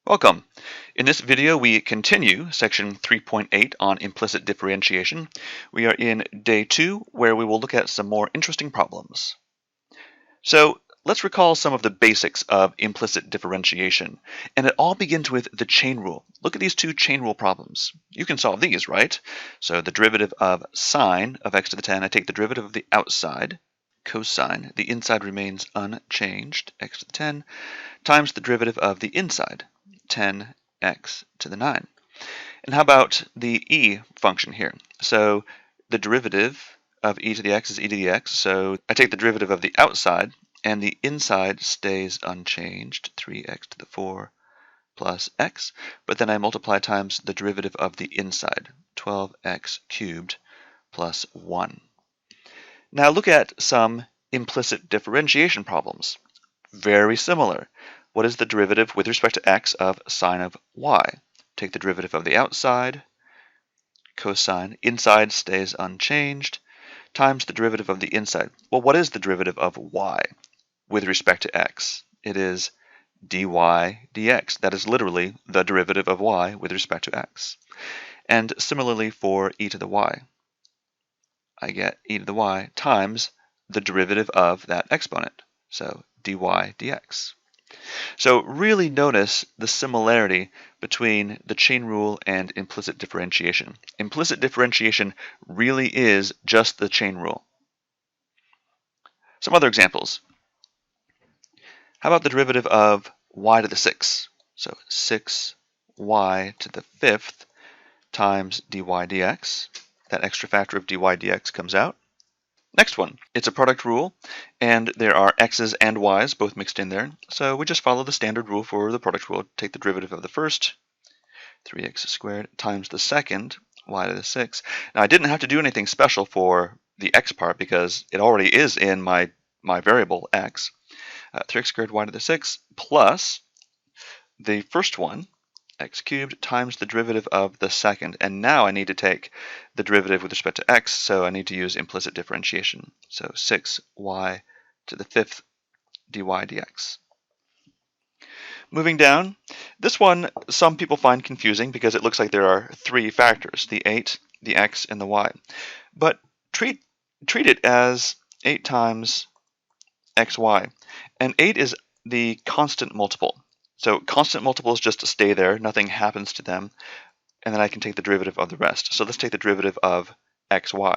Welcome. In this video, we continue section 3.8 on implicit differentiation. We are in day 2, where we will look at some more interesting problems. So let's recall some of the basics of implicit differentiation. And it all begins with the chain rule. Look at these two chain rule problems. You can solve these, right? So the derivative of sine of x to the 10, I take the derivative of the outside, cosine, the inside remains unchanged, x to the 10, times the derivative of the inside, 10x to the 9. And how about the e function here? So the derivative of e to the x is e to the x. So I take the derivative of the outside, and the inside stays unchanged, 3x to the 4 plus x. But then I multiply times the derivative of the inside, 12x cubed plus 1. Now look at some implicit differentiation problems. Very similar. What is the derivative with respect to x of sine of y? Take the derivative of the outside, cosine, inside stays unchanged, times the derivative of the inside. Well, what is the derivative of y with respect to x? It is dy dx. That is literally the derivative of y with respect to x. And similarly for e to the y. I get e to the y times the derivative of that exponent. So dy dx. So really notice the similarity between the chain rule and implicit differentiation. Implicit differentiation really is just the chain rule. Some other examples. How about the derivative of y to the 6? So 6y to the 5th times dy dx. That extra factor of dy dx comes out. Next one, it's a product rule, and there are x's and y's both mixed in there. So we just follow the standard rule for the product rule. Take the derivative of the first, 3x squared, times the second, y to the 6. Now I didn't have to do anything special for the x part because it already is in my variable x. 3x squared y to the 6 plus the first one, x cubed, times the derivative of the second. And now I need to take the derivative with respect to x, so I need to use implicit differentiation. So 6y to the 5th dy dx. Moving down, this one some people find confusing because it looks like there are three factors, the 8, the x, and the y. But treat it as 8 times xy. And 8 is the constant multiple. So constant multiples just stay there, nothing happens to them, and then I can take the derivative of the rest. So let's take the derivative of xy.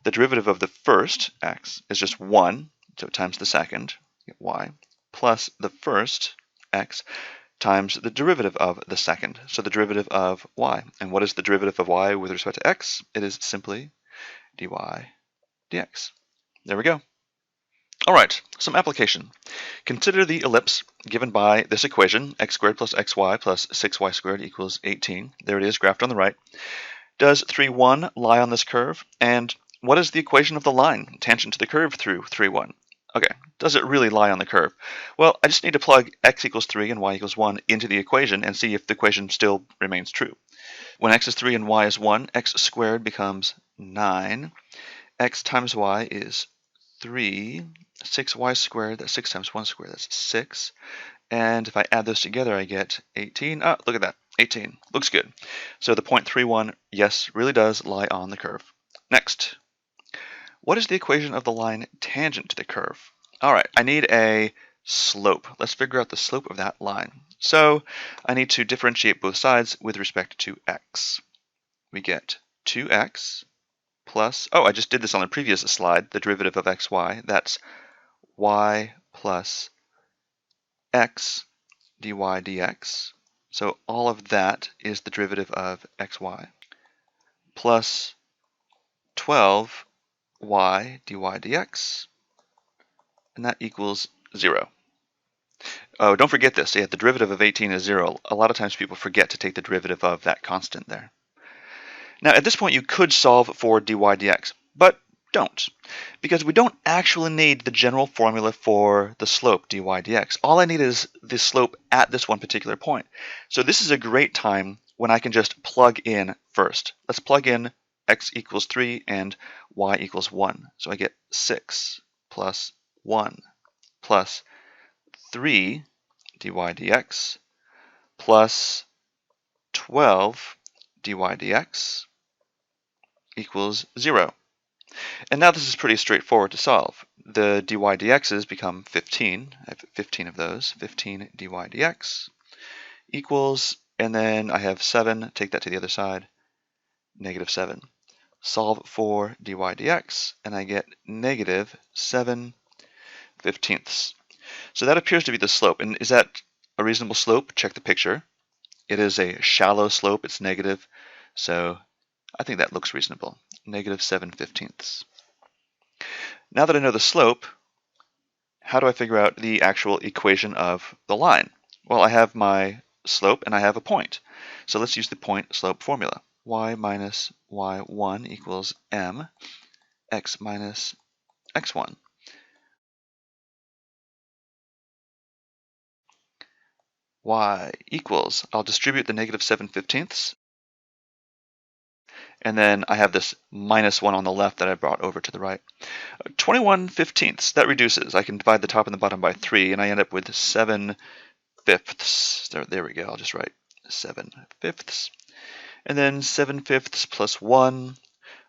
The derivative of the first, x, is just 1, so times the second, y, plus the first, x, times the derivative of the second, so the derivative of y. And what is the derivative of y with respect to x? It is simply dy dx. There we go. All right, some application. Consider the ellipse given by this equation, x squared plus xy plus 6y squared equals 18. There it is, graphed on the right. Does 3, 1 lie on this curve? And what is the equation of the line tangent to the curve through 3, 1? Okay, does it really lie on the curve? Well, I just need to plug x equals 3 and y equals 1 into the equation and see if the equation still remains true. When x is 3 and y is 1, x squared becomes 9. X times y is 3. 6y squared, that's 6 times 1 squared, that's 6. And if I add those together, I get 18. Oh, look at that, 18. Looks good. So the point 31, yes, really does lie on the curve. Next, what is the equation of the line tangent to the curve? All right, I need a slope. Let's figure out the slope of that line. So I need to differentiate both sides with respect to x. We get 2x plus, oh, I just did this on the previous slide, the derivative of xy. That's y plus x dy dx. So all of that is the derivative of xy plus 12y dy dx, and that equals 0. Oh, don't forget this. Yeah, the derivative of 18 is 0. A lot of times people forget to take the derivative of that constant there. Now at this point you could solve for dy dx, but don't, because we don't actually need the general formula for the slope dy dx. All I need is the slope at this one particular point. So this is a great time when I can just plug in first. Let's plug in x equals 3 and y equals 1. So I get 6 plus 1 plus 3 dy dx plus 12 dy dx equals 0. And now this is pretty straightforward to solve. The dy dx's become 15. I have 15 of those. 15 dy dx equals, and then I have 7, take that to the other side, negative 7. Solve for dy dx, and I get negative 7/15. So that appears to be the slope. And is that a reasonable slope? Check the picture. It is a shallow slope. It's negative. So I think that looks reasonable. Negative 7/15. Now that I know the slope, how do I figure out the actual equation of the line? Well, I have my slope and I have a point. So let's use the point slope formula. Y minus y1 equals m, x minus x1. Y equals, I'll distribute the negative 7/15, and then I have this minus 1 on the left that I brought over to the right. 21/15, that reduces. I can divide the top and the bottom by 3, and I end up with 7/5. There we go, I'll just write 7/5. And then 7/5 plus 1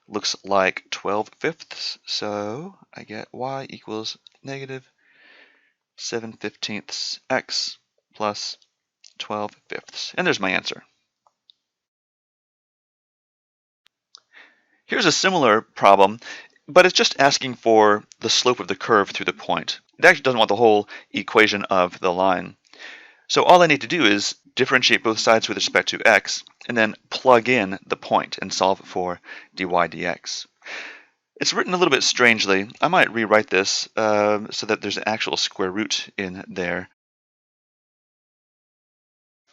looks like 12/5. So I get y equals negative 7/15 x plus 12/5. And there's my answer. Here's a similar problem, but it's just asking for the slope of the curve through the point. It actually doesn't want the whole equation of the line. So all I need to do is differentiate both sides with respect to x, and then plug in the point and solve for dy dx. It's written a little bit strangely. I might rewrite this so that there's an actual square root in there.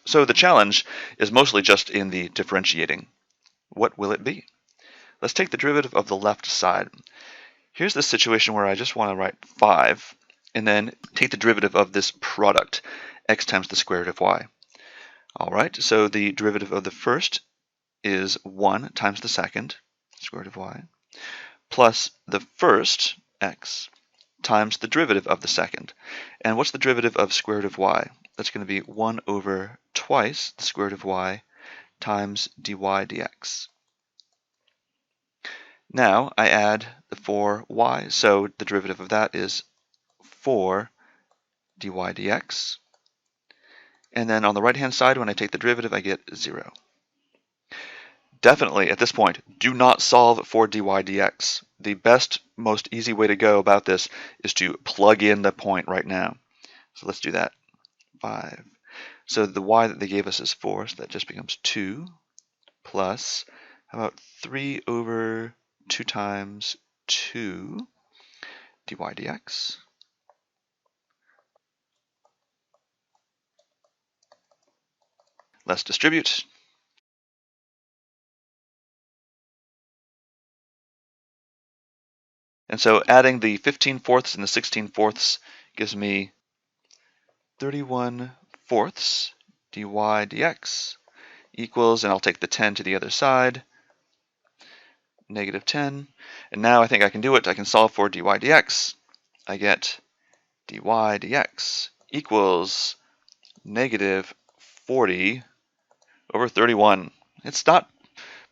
So the challenge is mostly just in the differentiating. What will it be? Let's take the derivative of the left side. Here's the situation where I just want to write 5 and then take the derivative of this product, x times the square root of y. All right, so the derivative of the first is 1 times the second, square root of y, plus the first, x, times the derivative of the second. And what's the derivative of square root of y? That's going to be 1 over twice the square root of y times dy dx. Now I add the 4y, so the derivative of that is 4 dy dx. And then on the right-hand side, when I take the derivative, I get 0. Definitely, at this point, do not solve for dy dx. The best, most easy way to go about this is to plug in the point right now. So let's do that. 5. So the y that they gave us is 4, so that just becomes 2 plus, how about 3 over 2 times 2 dy dx. Let's distribute. And so adding the 15/4 and the 16/4 gives me 31/4 dy dx equals, and I'll take the 10 to the other side, negative 10. And now I think I can do it. I can solve for dy dx. I get dy dx equals negative 40 over 31. It's not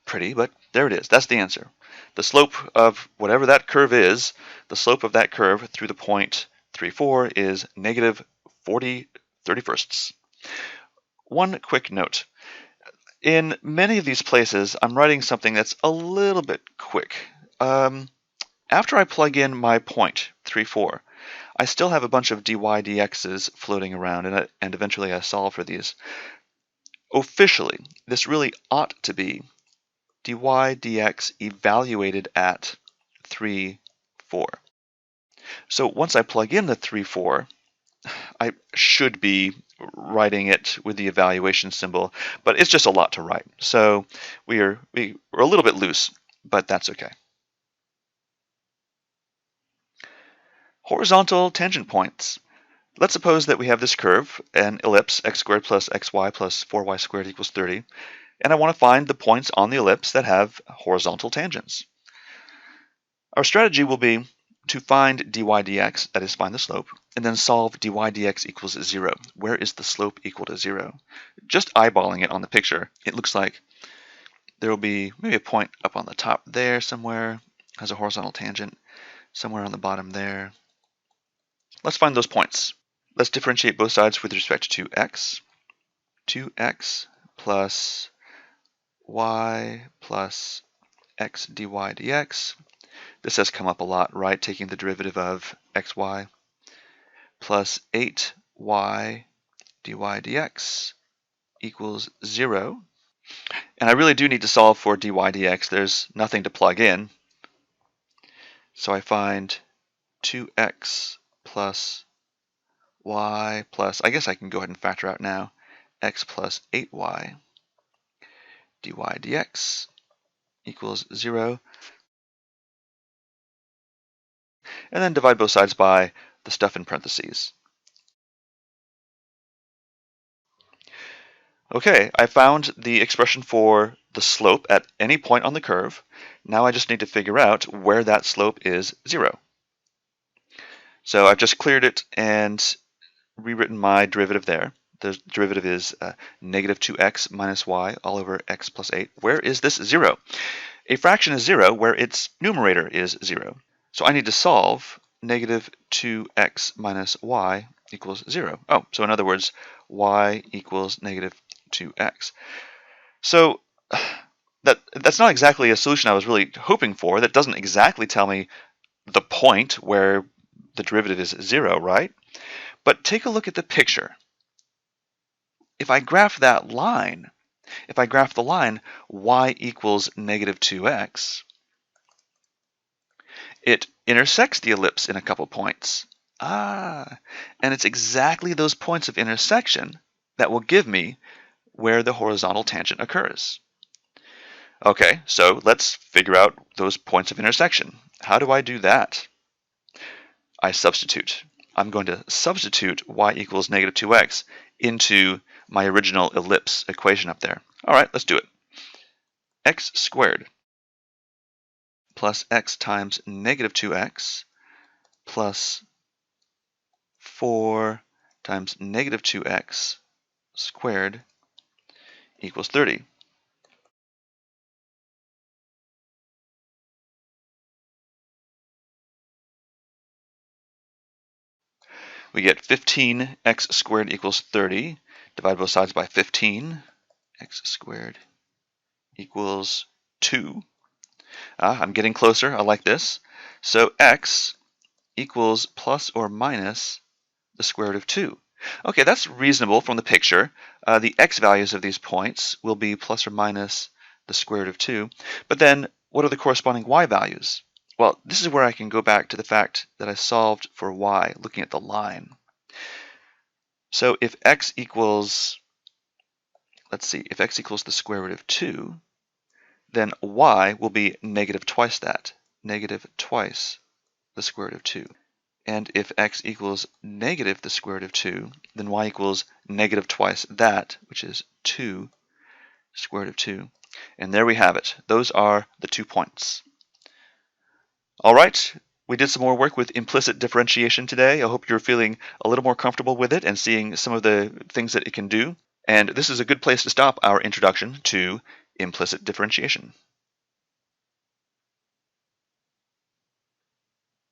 pretty, but there it is. That's the answer. The slope of whatever that curve is, the slope of that curve through the point 3, 4 is negative 40/31. One quick note. In many of these places, I'm writing something that's a little bit quick. After I plug in my point, 3, 4, I still have a bunch of dy dx's floating around, and eventually I solve for these. Officially, this really ought to be dy dx evaluated at 3, 4. So once I plug in the 3, 4, I should be writing it with the evaluation symbol, but it's just a lot to write. So we're a little bit loose, but that's okay. Horizontal tangent points. Let's suppose that we have this curve, an ellipse, x squared plus xy plus 4y squared equals 30, and I want to find the points on the ellipse that have horizontal tangents. Our strategy will be to find dy dx, that is, find the slope, and then solve dy dx equals 0. Where is the slope equal to 0? Just eyeballing it on the picture, it looks like there will be maybe a point up on the top there somewhere, has a horizontal tangent, somewhere on the bottom there. Let's find those points. Let's differentiate both sides with respect to x. 2x plus y plus x dy dx. This has come up a lot, right? Taking the derivative of xy plus 8y dy dx equals 0. And I really do need to solve for dy dx. There's nothing to plug in. So I find 2x plus y plus, I guess I can go ahead and factor out now, x plus 8y dy dx equals 0. And then divide both sides by the stuff in parentheses. Okay, I found the expression for the slope at any point on the curve. Now I just need to figure out where that slope is 0. So I've just cleared it and rewritten my derivative there. The derivative is negative 2x minus y all over x plus 8. Where is this 0? A fraction is 0 where its numerator is 0. So I need to solve negative 2x minus y equals 0. Oh, so in other words, y equals negative 2x. So that's not exactly a solution I was really hoping for. That doesn't exactly tell me the point where the derivative is 0, right? But take a look at the picture. If I graph that line, if I graph the line y equals negative 2x, it intersects the ellipse in a couple points. And it's exactly those points of intersection that will give me where the horizontal tangent occurs. Okay, so let's figure out those points of intersection. How do I do that? I substitute. I'm going to substitute y equals negative 2x into my original ellipse equation up there. All right, let's do it. X squared plus x times negative 2x plus 4 times negative 2x squared equals 30. We get 15x squared equals 30. Divide both sides by 15. X squared equals 2. I'm getting closer. I like this. So x equals plus or minus the square root of 2. Okay, that's reasonable from the picture. The x values of these points will be plus or minus the square root of 2. But then, what are the corresponding y values? Well, this is where I can go back to the fact that I solved for y, looking at the line. So if x equals, let's see, if x equals the square root of 2, then y will be negative twice that, negative twice the square root of 2. And if x equals negative the square root of 2, then y equals negative twice that, which is 2 square root of 2. And there we have it. Those are the 2 points. All right, we did some more work with implicit differentiation today. I hope you're feeling a little more comfortable with it and seeing some of the things that it can do. And this is a good place to stop our introduction to implicit differentiation.